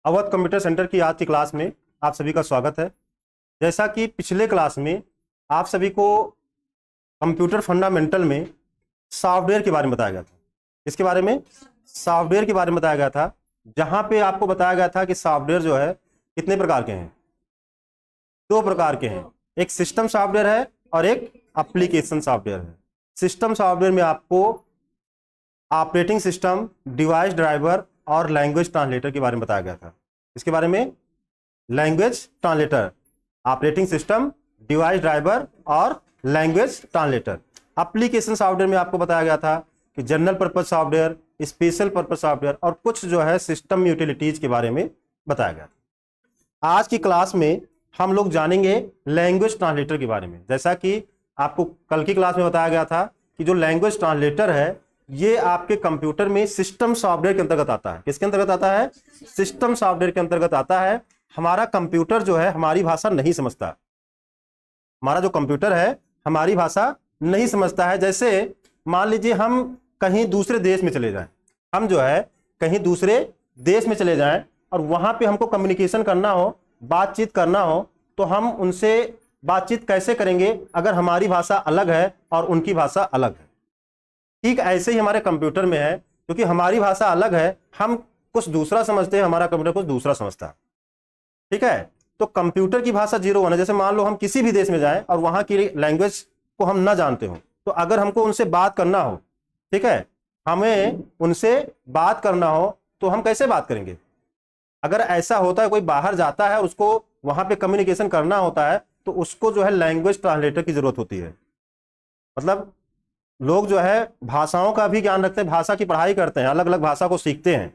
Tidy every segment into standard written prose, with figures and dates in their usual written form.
Awadh computer centre की आज की क्लास में आप सभी का स्वागत है। जैसा कि पिछले क्लास में आप सभी को कंप्यूटर फंडामेंटल में सॉफ्टवेयर के बारे में बताया गया था। इसके बारे में सॉफ्टवेयर के बारे में बताया गया था, जहां पे आपको बताया गया था कि सॉफ्टवेयर जो है कितने प्रकार के हैं। दो प्रकार के हैं, एक सिस्टम सॉफ्टवेयर है और एक एप्लीकेशन सॉफ्टवेयर है। सिस्टम सॉफ्टवेयर में आपको ऑपरेटिंग सिस्टम, डिवाइस ड्राइवर और लैंग्वेज ट्रांसलेटर के बारे में बताया गया था। इसके बारे में language translator, operating system, device driver और लैंग्वेज ट्रांसलेटर। एप्लीकेशन सॉफ्टवेयर में आपको बताया गया था कि general purpose software, special purpose software और कुछ जो है सिस्टम यूटिलिटीज के बारे में बताया गया था। आज की क्लास में हम लोग जानेंगे लैंग्वेज ट्रांसलेटर के बारे में। जैसा कि आपको कल की क्लास में बताया गया था कि जो लैंग्वेज ट्रांसलेटर है ये आपके कंप्यूटर में सिस्टम सॉफ्टवेयर के अंतर्गत आता है। किसके अंतर्गत आता है? सिस्टम सॉफ्टवेयर के अंतर्गत आता है। हमारा कंप्यूटर जो है हमारी भाषा नहीं समझता। हमारा जो कंप्यूटर है हमारी भाषा नहीं समझता है। जैसे मान लीजिए हम कहीं दूसरे देश में चले जाएं, हम जो है कहीं दूसरे देश में चले जाएं और वहां पे हमको कम्युनिकेशन करना हो, बातचीत करना हो, तो हम उनसे बातचीत कैसे करेंगे अगर हमारी भाषा अलग है और उनकी भाषा अलग है। ठीक ऐसे ही हमारे कंप्यूटर में है, क्योंकि हमारी भाषा अलग है, हम कुछ दूसरा समझते हैं, हमारा कंप्यूटर कुछ दूसरा समझता है। ठीक है, तो कंप्यूटर की भाषा 0 1 है। जैसे मान लो हम किसी भी देश में जाएं और वहां की लैंग्वेज को हम ना जानते हो, तो अगर हमको उनसे बात करना हो, ठीक है, हमें उनसे बात करना हो तो हम कैसे बात करेंगे? अगर ऐसा होता है कोई बाहर जाता है और उसको वहां पे कम्युनिकेशन करना होता है तो उसको जो है लैंग्वेज ट्रांसलेटर की जरूरत होती है। मतलब लोग जो है भाषाओं का भी ज्ञान रखते हैं, भाषा की पढ़ाई करते हैं, अलग अलग भाषा को सीखते हैं।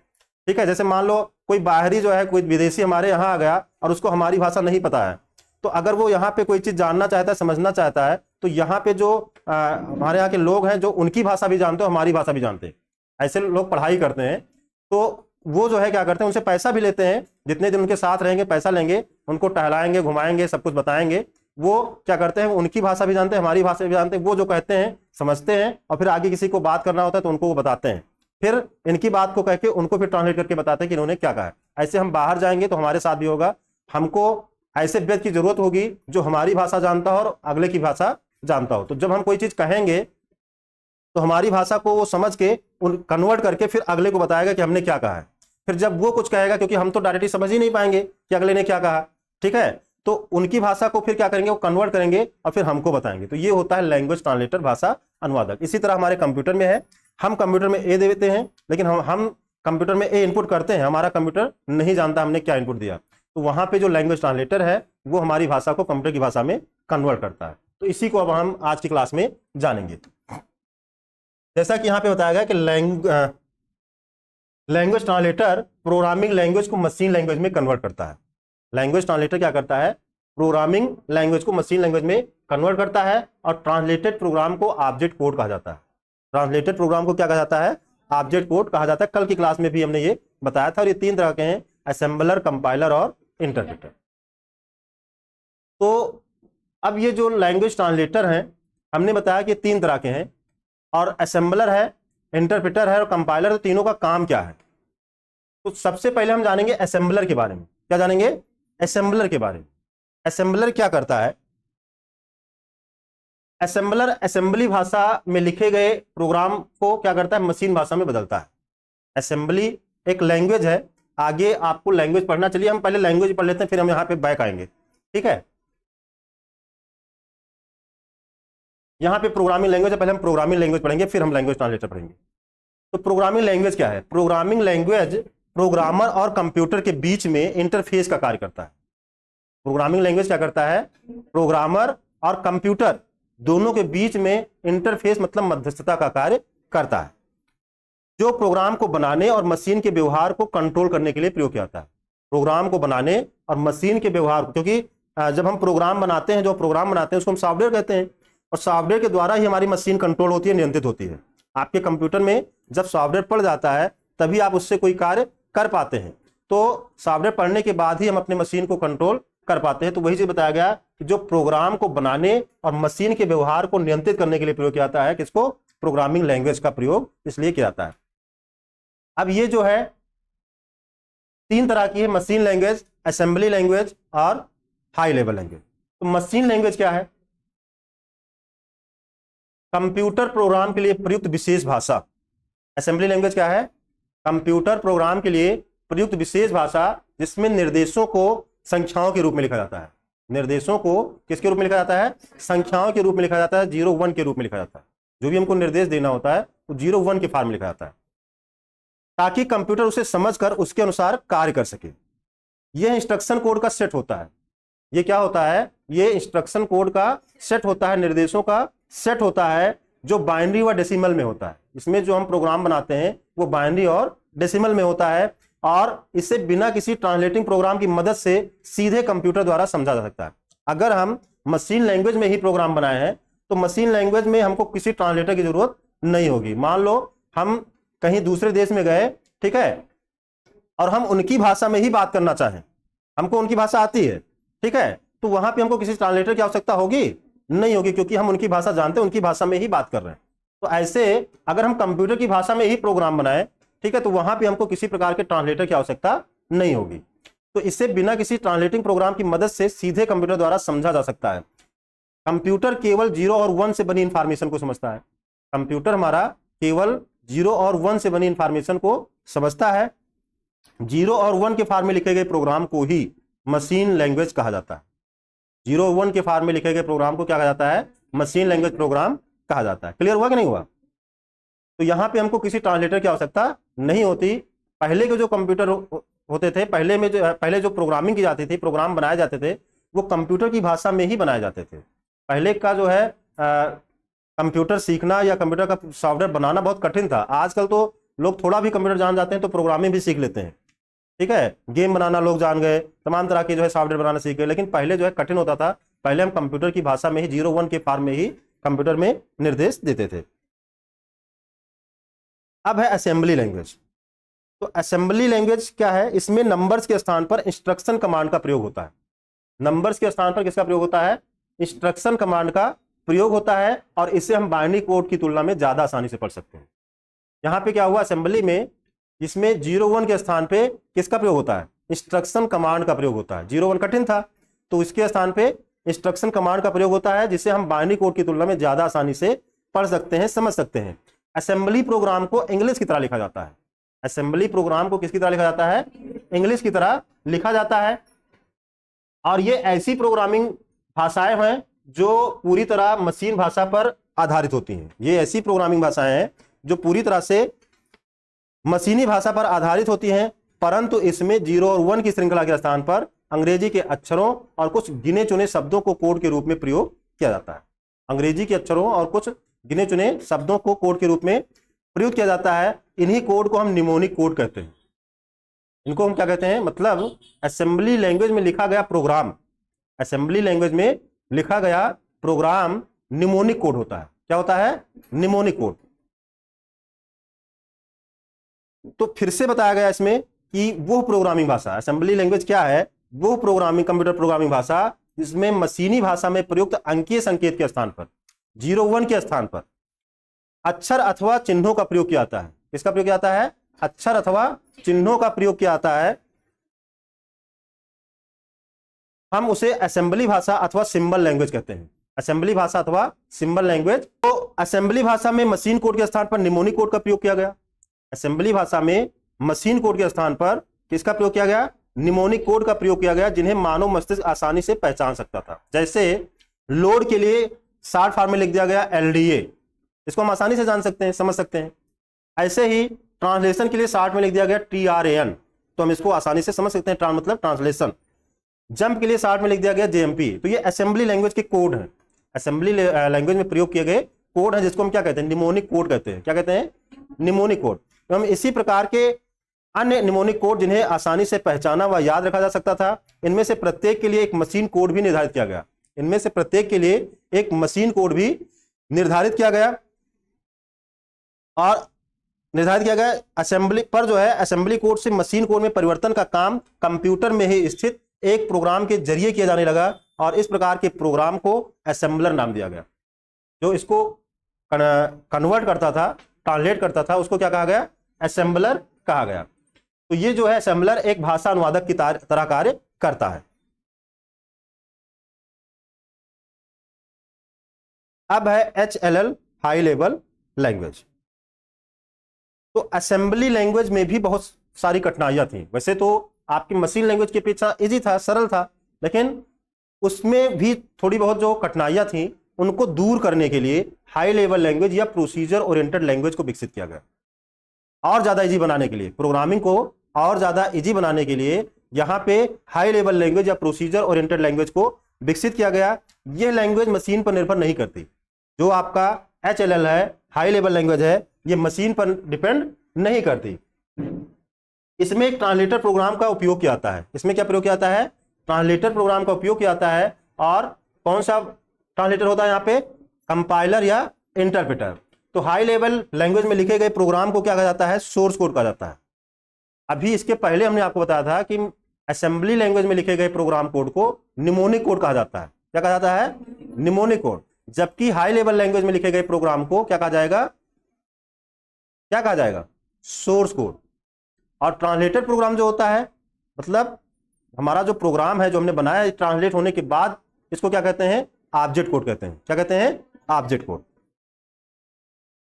ठीक है, जैसे मान लो कोई बाहरी जो है, कोई विदेशी हमारे यहाँ आ गया और उसको हमारी भाषा नहीं पता है, तो अगर वो यहाँ पे कोई चीज जानना चाहता है, समझना चाहता है, तो यहाँ पे जो हमारे यहाँ के लोग हैं जो उनकी भाषा भी जानते हैं, हमारी भाषा भी जानते हैं, ऐसे लोग पढ़ाई करते हैं। तो वो जो है क्या करते हैं, उनसे पैसा भी लेते हैं, जितने दिन उनके साथ रहेंगे पैसा लेंगे, उनको टहलाएंगे, घुमाएंगे, सब कुछ बताएंगे। वो क्या करते हैं, उनकी भाषा भी जानते हैं, हमारी भाषा भी जानते हैं, वो जो कहते हैं समझते हैं और फिर आगे किसी को बात करना होता है तो उनको वो बताते हैं, फिर इनकी बात को कह के उनको फिर ट्रांसलेट करके बताते हैं कि इन्होंने क्या कहा है। ऐसे हम बाहर जाएंगे तो हमारे साथ भी होगा, हमको ऐसे व्यक्ति की जरूरत होगी जो हमारी भाषा जानता हो और अगले की भाषा जानता हो। तो जब हम कोई चीज कहेंगे तो हमारी भाषा को वो समझ के कन्वर्ट करके फिर अगले को बताएगा कि हमने क्या कहा है। फिर जब वो कुछ कहेगा, क्योंकि हम तो डायरेक्टली समझ ही नहीं पाएंगे कि अगले ने क्या कहा, ठीक है, तो उनकी भाषा को फिर क्या करेंगे, वो कन्वर्ट करेंगे और फिर हमको बताएंगे। तो ये होता है लैंग्वेज ट्रांसलेटर, भाषा अनुवादक। इसी तरह हमारे कंप्यूटर में है, हम कंप्यूटर में ए दे देते हैं, लेकिन हम कंप्यूटर में ए इनपुट करते हैं, हमारा कंप्यूटर नहीं जानता हमने क्या इनपुट दिया, तो वहां पे जो लैंग्वेज ट्रांसलेटर है वो हमारी भाषा को कंप्यूटर की भाषा में कन्वर्ट करता है। तो इसी को अब हम आज की क्लास में जानेंगे। जैसा कि यहाँ पे बताया गया कि लैंग्वेज ट्रांसलेटर प्रोग्रामिंग लैंग्वेज को मशीन लैंग्वेज में कन्वर्ट करता है। लैंग्वेज ट्रांसलेटर क्या करता है, प्रोग्रामिंग लैंग्वेज को मशीन लैंग्वेज में कन्वर्ट करता है। और ट्रांसलेटेड प्रोग्राम को ऑब्जेक्ट कोड कहा जाता है। ट्रांसलेटेड प्रोग्राम को क्या कहा जाता है? ऑब्जेक्ट कोड कहा जाता है। कल की क्लास में भी हमने ये बताया था। और ये 3 तरह के हैं, असेंबलर, कंपाइलर और इंटरप्रेटर। तो अब ये जो लैंग्वेज ट्रांसलेटर हैं हमने बताया कि 3 तरह के हैं, और असेंबलर है, इंटरप्रेटर है और कंपाइलर। तो तीनों का काम क्या है? तो सबसे पहले हम जानेंगे असेंबलर के बारे में। क्या जानेंगे? असेंबलर के बारे में। असेंबलर क्या करता है? असेंबलर असेंबली भाषा में लिखे गए प्रोग्राम को क्या करता है, मशीन भाषा में बदलता है। असेंबली एक लैंग्वेज है, आगे आपको लैंग्वेज पढ़ना, चलिए हम पहले लैंग्वेज पढ़ लेते हैं, फिर हम यहां पे बैक आएंगे। ठीक है, यहां पे प्रोग्रामिंग लैंग्वेज है, पहले हम प्रोग्रामिंग लैंग्वेज पढ़ेंगे, फिर हम लैंग्वेज ट्रांसलेटर पढ़ेंगे। तो प्रोग्रामिंग लैंग्वेज क्या है? प्रोग्रामिंग लैंग्वेज प्रोग्रामर और कंप्यूटर के बीच में इंटरफेस का कार्य करता है। प्रोग्रामिंग लैंग्वेज क्या करता है? प्रोग्रामर और कंप्यूटर दोनों के बीच में इंटरफेस मतलब मध्यस्थता का कार्य करता है, जो प्रोग्राम को बनाने और मशीन के व्यवहार को कंट्रोल करने के लिए प्रयोग किया जाता है। प्रोग्राम को बनाने और मशीन के व्यवहार को, क्योंकि जब हम प्रोग्राम बनाते हैं, जो प्रोग्राम बनाते हैं उसको हम सॉफ्टवेयर कहते हैं, और सॉफ्टवेयर के द्वारा ही हमारी मशीन कंट्रोल होती है, नियंत्रित होती है। आपके कंप्यूटर में जब सॉफ्टवेयर पढ़ जाता है तभी आप उससे कोई कार्य कर पाते हैं। तो सॉफ्टवेयर पढ़ने के बाद ही हम अपने मशीन को कंट्रोल कर पाते हैं। तो वही चीज बताया गया कि जो प्रोग्राम को बनाने और मशीन के व्यवहार को नियंत्रित करने के लिए प्रयोग किया जाता है, किसको? प्रोग्रामिंग लैंग्वेज का प्रयोग इसलिए किया जाता है। अब ये जो है तीन तरह की है, मशीन लैंग्वेज, असेंबली लैंग्वेज और हाई लेवल लैंग्वेज। तो मशीन लैंग्वेज क्या है? कंप्यूटर प्रोग्राम के लिए प्रयुक्त विशेष भाषा। असेंबली लैंग्वेज क्या है? कंप्यूटर प्रोग्राम के लिए प्रयुक्त विशेष भाषा जिसमें निर्देशों को संख्याओं के रूप में लिखा जाता है। निर्देशों को किसके रूप में लिखा जाता है? संख्याओं के रूप में लिखा जाता है, 0 1 के रूप में लिखा जाता है। जो भी हमको निर्देश देना होता है वो 0 1 के फॉर्म में लिखा जाता है, ताकि कंप्यूटर उसे समझकर उसके अनुसार कार्य कर सके। यह इंस्ट्रक्शन कोड का सेट होता है। ये क्या होता है? ये इंस्ट्रक्शन कोड का सेट होता है, निर्देशों का सेट होता है, जो बाइनरी व डेसिमल में होता है। इसमें जो हम प्रोग्राम बनाते हैं वो बाइनरी और डेसिमल में होता है, और इसे बिना किसी ट्रांसलेटिंग प्रोग्राम की मदद से सीधे कंप्यूटर द्वारा समझा जा सकता है। अगर हम मशीन लैंग्वेज में ही प्रोग्राम बनाए हैं तो मशीन लैंग्वेज में हमको किसी ट्रांसलेटर की जरूरत नहीं होगी। मान लो हम कहीं दूसरे देश में गए, ठीक है, और हम उनकी भाषा में ही बात करना चाहें, हमको उनकी भाषा आती है, ठीक है, तो वहां पे हमको किसी ट्रांसलेटर की आवश्यकता होगी? नहीं होगी, क्योंकि हम उनकी भाषा जानते हैं, उनकी भाषा में ही बात कर रहे हैं। तो ऐसे अगर हम कंप्यूटर की भाषा में ही प्रोग्राम बनाए, ठीक है, तो वहां पे हमको किसी प्रकार के ट्रांसलेटर की आवश्यकता नहीं होगी। तो इसे बिना किसी ट्रांसलेटिंग प्रोग्राम की मदद से सीधे कंप्यूटर द्वारा समझा जा सकता है। कंप्यूटर केवल 0 और 1 से बनी इंफॉर्मेशन को समझता है। कंप्यूटर हमारा केवल 0 और 1 से बनी इंफॉर्मेशन को समझता है। 0 और 1 के फॉर्म में लिखे गए प्रोग्राम को ही मशीन लैंग्वेज कहा जाता है। 0 और 1 के फॉर्म में लिखे गए प्रोग्राम को क्या कहा जाता है? मशीन लैंग्वेज प्रोग्राम कहा जाता है। क्लियर हुआ कि नहीं हुआ? तो यहां पे हमको किसी ट्रांसलेटर की आवश्यकता नहीं होती। पहले के जो कंप्यूटर होते थे, पहले जो प्रोग्रामिंग की जाती थी, प्रोग्राम बनाए जाते थे, वो कंप्यूटर की भाषा में ही बनाए जाते थे। पहले का जो है कंप्यूटर सीखना या कंप्यूटर का सॉफ्टवेयर बनाना बहुत कठिन था। आजकल तो लोग थोड़ा भी कंप्यूटर जान जाते हैं तो प्रोग्रामिंग भी सीख लेते हैं, ठीक है, गेम बनाना लोग जान गए, तमाम तरह के जो है सॉफ्टवेयर बनाना सीख गए। लेकिन पहले जो है कठिन होता था। पहले हम कंप्यूटर की भाषा में ही 0 1 के फॉर्म में ही कंप्यूटर में निर्देश देते थे। अब है असेंबली लैंग्वेज। तो असेंबली लैंग्वेज क्या है? इसमें नंबर्स के स्थान पर इंस्ट्रक्शन कमांड का प्रयोग होता है। नंबर्स के स्थान पर किसका प्रयोग होता है? इंस्ट्रक्शन कमांड का प्रयोग होता है, और इसे हम बाइनरी कोड की तुलना में ज्यादा आसानी से पढ़ सकते हैं। यहां पे क्या हुआ? असेंबली में जिसमें 0 1 के स्थान पे किसका प्रयोग होता है? इंस्ट्रक्शन कमांड का प्रयोग होता है। 0 1 कठिन था, तो इसके स्थान पे इंस्ट्रक्शन कमांड का प्रयोग होता है, जिसे हम बाइनरी कोड की तुलना में ज्यादा आसानी से पढ़ सकते हैं, समझ सकते हैं। असेंबली प्रोग्राम को इंग्लिश की तरह लिखा जाता है। असेंबली प्रोग्राम को किसकी तरह लिखा जाता है? इंग्लिश की तरह लिखा जाता है। और ये ऐसी प्रोग्रामिंग भाषाएं हैं जो पूरी तरह मशीन भाषा पर आधारित होती हैं। ये ऐसी प्रोग्रामिंग भाषाएं हैं जो पूरी तरह से मशीनी भाषा पर आधारित होती हैं, परंतु इसमें 0 और 1 की श्रृंखला के स्थान पर अंग्रेजी के अक्षरों और कुछ गिने चुने शब्दों को कोड के रूप में प्रयोग किया जाता है। अंग्रेजी के अक्षरों और कुछ गिने चुने शब्दों को कोड के रूप में प्रयोग किया जाता है। इन्हीं कोड को हम निमोनिक कोड कहते हैं। इनको हम क्या कहते हैं? मतलब असेंबली लैंग्वेज में लिखा गया प्रोग्राम, असेंबली लैंग्वेज में लिखा गया प्रोग्राम निमोनिक कोड होता है। क्या होता है? Mnemonic code. तो फिर से बताया गया इसमें कि वो प्रोग्रामिंग भाषा, असेंबली लैंग्वेज क्या है? वो प्रोग्रामिंग, कंप्यूटर प्रोग्रामिंग भाषा जिसमें मशीनी भाषा में प्रयुक्त अंकीय संकेत के स्थान पर, 0 1 के स्थान पर अक्षर अथवा चिन्हों का प्रयोग किया जाता है। किसका प्रयोग किया जाता है? अक्षर अथवा चिन्हों का प्रयोग किया जाता है। हम उसे असेंबली भाषा अथवा सिंबल लैंग्वेज कहते हैं। असेंबली भाषा अथवा सिंबल लैंग्वेज। तो असेंबली भाषा में मशीन कोड के स्थान पर निमोनिक कोड का प्रयोग किया गया। असेंबली भाषा में मशीन कोड के स्थान पर किसका प्रयोग किया गया? निमोनिक कोड का प्रयोग किया गया, जिन्हें मानव मस्तिष्क आसानी से पहचान सकता था। जैसे लोड के लिए शॉर्ट फॉर्म में लिख दिया गया LDA, इसको हम आसानी से जान सकते हैं, समझ सकते हैं। ऐसे ही ट्रांसलेशन के लिए शॉर्ट में लिख दिया गया TRAN, तो हम इसको आसानी से समझ सकते हैं, ट्रांस मतलब ट्रांसलेशन। जंप के लिए शॉर्ट में लिख दिया गया JMP। तो ये असेंबली लैंग्वेज के कोड हैं, असेंबली लैंग्वेज में प्रयोग किए गए कोड हैं, जिसको हम क्या कहते हैं? निमोनिक कोड कहते हैं। क्या कहते हैं? Mnemonic code. तो हम इसी प्रकार के अन्य निमोनिक कोड जिन्हें आसानी से पहचाना व याद रखा जा सकता था, इनमें से प्रत्येक के लिए एक मशीन कोड भी निर्धारित किया गया। इनमें से प्रत्येक के लिए एक मशीन कोड भी निर्धारित किया गया, और निर्धारित किया गया असेंबली पर जो है असेंबली कोड से मशीन कोड में परिवर्तन का काम कंप्यूटर में ही स्थित एक प्रोग्राम के जरिए किया जाने लगा, और इस प्रकार के प्रोग्राम को असेंबलर नाम दिया गया। जो इसको कन्वर्ट करता था, ट्रांसलेट करता था, उसको क्या कहा गया? असेंबलर कहा गया। तो ये जो है असेंबलर एक भाषा अनुवादक की तरह कार्य करता है। अब है HLL हाई लेवल लैंग्वेज। तो असेंबली लैंग्वेज में भी बहुत सारी कठिनाइयां थी। वैसे तो आपकी मशीन लैंग्वेज की अपेक्षा इजी था, सरल था, लेकिन उसमें भी थोड़ी बहुत जो कठिनाइयां थी उनको दूर करने के लिए हाई लेवल लैंग्वेज या प्रोसीजर ओरिएंटेड लैंग्वेज को विकसित किया गया। और ज्यादा इजी बनाने के लिए, प्रोग्रामिंग को और ज्यादा इजी बनाने के लिए यहाँ पे हाई लेवल लैंग्वेज या प्रोसीजर ओरिएंटेड लैंग्वेज को विकसित किया गया। यह लैंग्वेज मशीन पर निर्भर नहीं करती। जो आपका HLL है, हाई लेवल लैंग्वेज है, ये मशीन पर डिपेंड नहीं करती। इसमें एक ट्रांसलेटर प्रोग्राम का उपयोग किया जाता है। इसमें क्या प्रयोग किया जाता है? ट्रांसलेटर प्रोग्राम का उपयोग किया जाता है। और कौन सा ट्रांसलेटर होता है यहाँ पे? कंपाइलर या इंटरप्रेटर। तो हाई लेवल लैंग्वेज में लिखे गए प्रोग्राम को क्या कहा जाता है? सोर्स कोड कहा जाता है। अभी इसके पहले हमने आपको बताया था कि असेंबली लैंग्वेज में लिखे गए प्रोग्राम कोड को निमोनिक कोड कहा जाता है। क्या कहा जाता है? Mnemonic code. जबकि हाई लेवल लैंग्वेज में लिखे गए प्रोग्राम को क्या कहा जाएगा? क्या कहा जाएगा? Source code. और ट्रांसलेटर प्रोग्राम जो होता है, मतलब हमारा जो प्रोग्राम है जो हमने बनाया है, ट्रांसलेट होने के बाद इसको क्या कहते हैं? ऑब्जेक्ट कोड कहते हैं। क्या कहते हैं? Object code.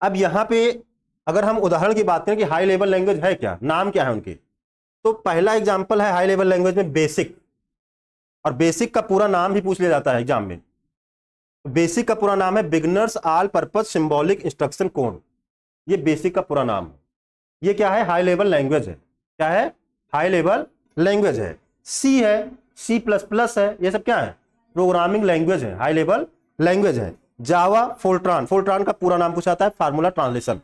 अब यहां पे अगर हम उदाहरण की बात करें कि हाई लेवल लैंग्वेज है क्या, नाम क्या है उनके, तो पहला एग्जांपल है हाई लेवल लैंग्वेज में बेसिक। और बेसिक का पूरा नाम भी पूछ लिया जाता है एग्जाम में। बेसिक का पूरा नाम है beginners all purpose symbolic instruction code. ये बेसिक का पूरा नाम है। ये क्या है? हाई लेवल लैंग्वेज है। क्या है? हाई लेवल लैंग्वेज है। सी है, C++ है, ये सब क्या है? प्रोग्रामिंग लैंग्वेज है, हाई लेवल लैंग्वेज है। जावा, फोल्ट्रान, फोल्ट्रान का पूरा नाम पूछा जाता है फार्मूला ट्रांसलेशन।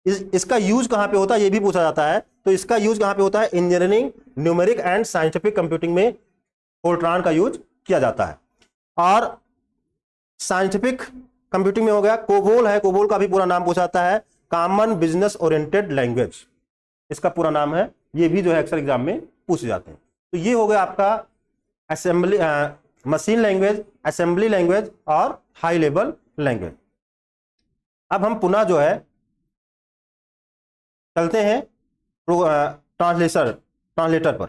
इसका यूज कहां पे होता है ये भी पूछा जाता है। तो इसका यूज कहां पे होता है? Engineering, numeric and scientific computing में फोल्ट्रान का यूज किया जाता है। और साइंटिफिक कंप्यूटिंग में हो गया कोबोल है। कोबोल का भी पूरा नाम पूछा जाता है कॉमन बिजनेस ओरिएंटेड लैंग्वेज, इसका पूरा नाम है। ये भी जो है अक्सर एग्जाम में पूछे जाते हैं। तो ये हो गया आपका assembly machine language, assembly language और हाई लेवल लैंग्वेज। अब हम पुनः जो है चलते हैं ट्रांसलेटर पर।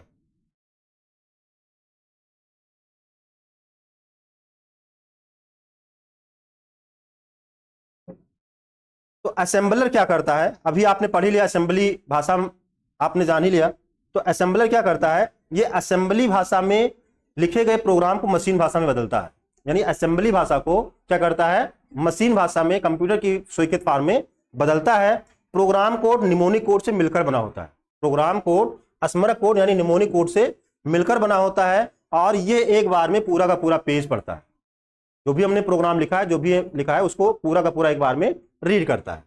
तो असेंबलर क्या करता है? अभी आपने पढ़ ही लिया, असेंबली भाषा आपने जान ही लिया। तो असेंबलर क्या करता है? ये असेंबली भाषा में लिखे गए प्रोग्राम को मशीन भाषा में बदलता है। यानी असेंबली भाषा को क्या करता है? मशीन भाषा में, कंप्यूटर की स्वीकृत फॉर्म में बदलता है। प्रोग्राम कोड निमोनिक कोड से मिलकर बना होता है। प्रोग्राम कोड स्मारक कोड यानी निमोनिक कोड से मिलकर बना होता है। और ये एक बार में पूरा का पूरा पेज पढ़ता है। जो भी हमने प्रोग्राम लिखा है, जो भी लिखा है, उसको पूरा का पूरा एक बार में रीड करता है।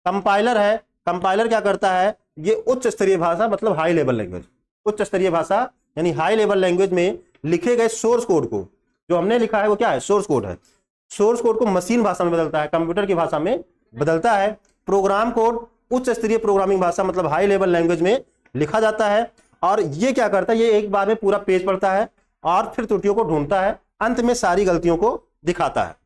कंपाइलर है। कंपाइलर क्या करता है? ये उच्च स्तरीय भाषा, मतलब हाई लेवल लैंग्वेज, उच्च स्तरीय भाषा यानी हाई लेवल लैंग्वेज में लिखे गए सोर्स कोड को, जो हमने लिखा है वो क्या है? सोर्स कोड है। सोर्स कोड को मशीन भाषा में बदलता है, कंप्यूटर की भाषा में बदलता है। प्रोग्राम कोड उच्च स्तरीय प्रोग्रामिंग भाषा मतलब हाई लेवल लैंग्वेज में लिखा जाता है। और ये क्या करता है? ये एक बार में पूरा पेज पढ़ता है और फिर त्रुटियों को ढूंढता है, अंत में सारी गलतियों को दिखाता है।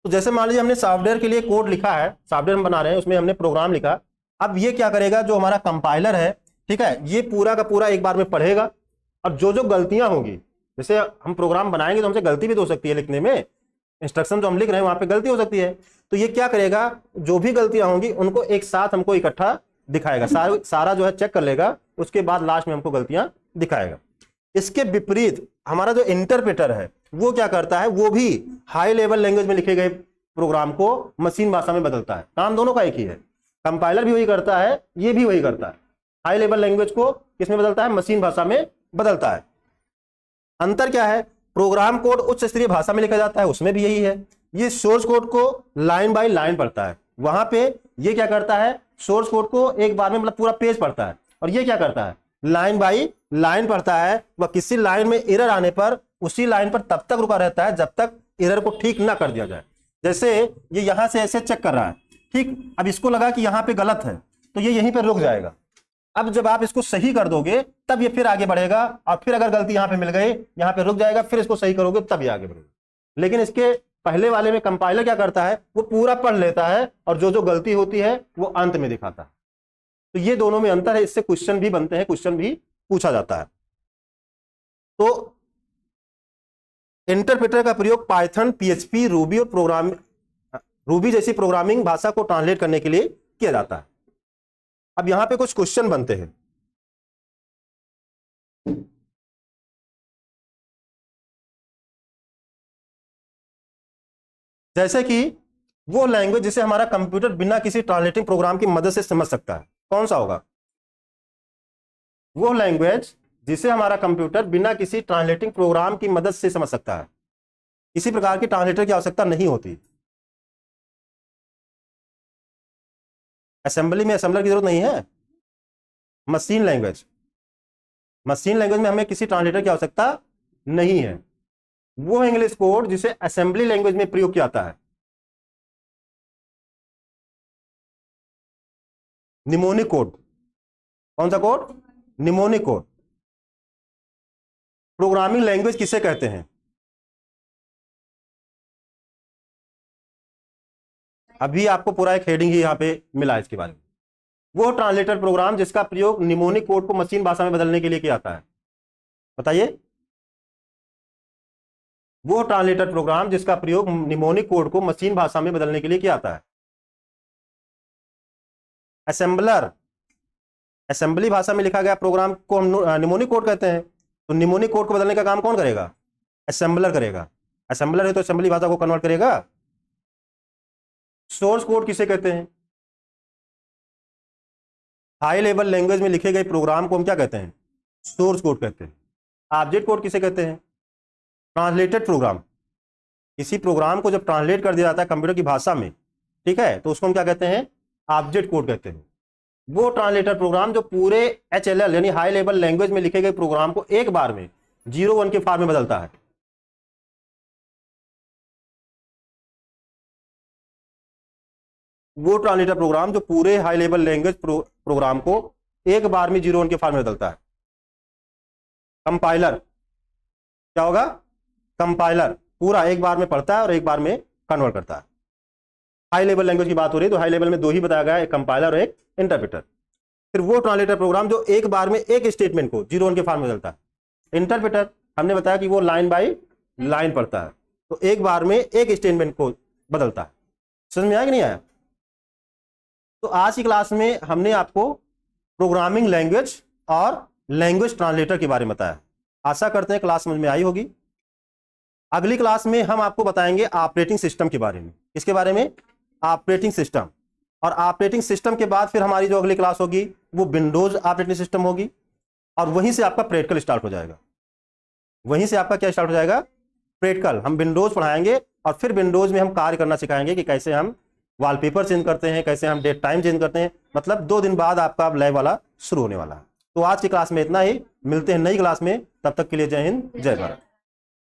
तो जैसे मान लीजिए हमने सॉफ्टवेयर के लिए कोड लिखा है, सॉफ्टवेयर हम बना रहे हैं, उसमें हमने प्रोग्राम लिखा। अब ये क्या करेगा? जो हमारा कंपाइलर है, ठीक है, ये पूरा का पूरा एक बार में पढ़ेगा। और जो जो गलतियां होंगी, जैसे हम प्रोग्राम बनाएंगे तो हमसे गलती भी तो हो सकती है लिखने में, इंस्ट्रक्शन जो हम लिख रहे हैं वहां पे गलती हो सकती है। तो ये क्या करेगा? जो भी गलतियां होंगी उनको एक साथ हमको इकट्ठा दिखाएगा, सारा जो है चेक कर लेगा, उसके बाद लास्ट में हमको गलतियां दिखाएगा। इसके विपरीत हमारा जो इंटरप्रेटर है वो क्या करता है? वो भी हाई लेवल लैंग्वेज में लिखे गए प्रोग्राम को मशीन भाषा में बदलता है। काम दोनों का एक ही है। कंपाइलर भी वही करता है, ये भी वही करता है। हाई लेवल लैंग्वेज को किसमें बदलता है? मशीन भाषा में बदलता है। अंतर क्या है? प्रोग्राम कोड उच्च स्तरीय भाषा में लिखा जाता है, उसमें भी यही है। ये सोर्स कोड को लाइन बाय लाइन पढ़ता है। वहां पे ये क्या करता है? सोर्स कोड को एक बार में मतलब पूरा पेज पढ़ता है। और ये क्या करता है? लाइन बाय लाइन पढ़ता है। वह किसी लाइन में एरर आने पर उसी लाइन पर तब तक रुका रहता है जब तक एरर को ठीक ना कर दिया जाए। जैसे ये यहां से ऐसे चेक कर रहा है, ठीक, अब इसको लगा कि यहां पे गलत है तो ये यहीं पर रुक जाएगा। अब जब आप इसको सही कर दोगे तब ये फिर आगे बढ़ेगा, और फिर अगर गलती यहां पे मिल गई, यहां पे रुक जाएगा, फिर इसको सही करोगे तब ये आगे बढ़ेगा। लेकिन इसके पहले वाले में कंपाइलर क्या करता है? वो पूरा पढ़ लेता है और जो जो गलती होती है वो अंत में दिखाता है। तो ये दोनों में अंतर है, इससे क्वेश्चन भी बनते हैं, क्वेश्चन भी पूछा जाता है। तो इंटरप्रेटर का प्रयोग पाइथन, पीएचपी, रूबी और रूबी जैसी प्रोग्रामिंग भाषा को ट्रांसलेट करने के लिए किया जाता है। अब यहां पे कुछ क्वेश्चन बनते हैं। जैसे कि वो लैंग्वेज जिसे हमारा कंप्यूटर बिना किसी ट्रांसलेटिंग प्रोग्राम की मदद से समझ सकता है, कौन सा होगा? वो लैंग्वेज जिसे हमारा कंप्यूटर बिना किसी ट्रांसलेटिंग प्रोग्राम की मदद से समझ सकता है, किसी प्रकार की ट्रांसलेटर की आवश्यकता नहीं होती। असेंबली में असेंबलर की जरूरत नहीं है। मशीन लैंग्वेज, मशीन लैंग्वेज में हमें किसी ट्रांसलेटर की आवश्यकता नहीं है। वो इंग्लिश कोड जिसे असेंबली लैंग्वेज में प्रयोग किया जाता है, निमोनिक कोड। कौन सा code? Mnemonic code. Programming language किसे कहते हैं? अभी आपको पूरा एक हेडिंग ही यहां पे मिला है इसके बारे में। वो ट्रांसलेटर प्रोग्राम जिसका प्रयोग निमोनिक कोड को मशीन भाषा में बदलने के लिए किया जाता है, बताइए। वो ट्रांसलेटर प्रोग्राम जिसका प्रयोग निमोनिक कोड को मशीन भाषा में बदलने के लिए किया जाता है। असेंबलर, असेंबली भाषा में लिखा गया प्रोग्राम को हम निमोनिक कोड कहते हैं। तो निमोनिक कोड को बदलने का काम कौन करेगा? असेंबलर करेगा। असेंबलर है तो असेंबली भाषा को कन्वर्ट करेगा। सोर्स कोड किसे कहते हैं? हाई लेवल लैंग्वेज में लिखे गए प्रोग्राम को हम क्या कहते हैं? सोर्स कोड कहते हैं। ऑब्जेक्ट कोड किसे कहते हैं? Translated programme. किसी प्रोग्राम को जब ट्रांसलेट कर दिया जाता है कंप्यूटर की भाषा में, ठीक है, तो उसको हम क्या कहते हैं? ऑब्जेक्ट कोड कहते हैं। वो ट्रांसलेटर प्रोग्राम जो पूरे HLL यानी हाई लेवल लैंग्वेज में लिखे गए प्रोग्राम को एक बार में 0-1 के फॉर्म में बदलता है। वो ट्रांसलेटर प्रोग्राम जो पूरे हाई लेवल लैंग्वेज प्रोग्राम को एक बार में 0-1 के फॉर्म में बदलता है। कंपाइलर क्या होगा? कंपाइलर पूरा एक बार में पढ़ता है और एक बार में कन्वर्ट करता है। हाई लेवल लैंग्वेज की बात हो रही है तो हाई लेवल में दो ही बताया गया है, एक कंपाइलर और एक इंटरप्रेटर। फिर वो ट्रांसलेटर प्रोग्राम जो एक बार में एक स्टेटमेंट को 0-1 के फॉर्म में बदलता है। इंटरप्रेटर हमने बताया कि वो लाइन बाय लाइन पढ़ता है, तो एक बार में एक स्टेटमेंट को बदलता है। समझ में आया कि नहीं आया? तो आज की क्लास में हमने आपको प्रोग्रामिंग लैंग्वेज और लैंग्वेज ट्रांसलेटर के बारे में बताया। आशा करते हैं क्लास समझ में आई होगी। अगली क्लास में हम आपको बताएंगे ऑपरेटिंग सिस्टम के बारे में। इसके बारे में ऑपरेटिंग सिस्टम, और ऑपरेटिंग सिस्टम के बाद फिर हमारी जो अगली क्लास होगी वो विंडोज ऑपरेटिंग सिस्टम होगी, और वहीं से आपका प्रैक्टिकल स्टार्ट हो जाएगा। वहीं से आपका क्या स्टार्ट हो जाएगा? प्रैक्टिकल। हम विंडोज पढ़ाएंगे और फिर विंडोज में हम कार्य करना सिखाएंगे कि कैसे हम वॉलपेपर चेंज करते हैं, कैसे हम डेट टाइम चेंज करते हैं। मतलब 2 दिन बाद आपका लैब वाला शुरू होने वाला है। तो आज की क्लास में इतना ही, मिलते हैं नई क्लास में, तब तक के लिए जय हिंद, जय भारत।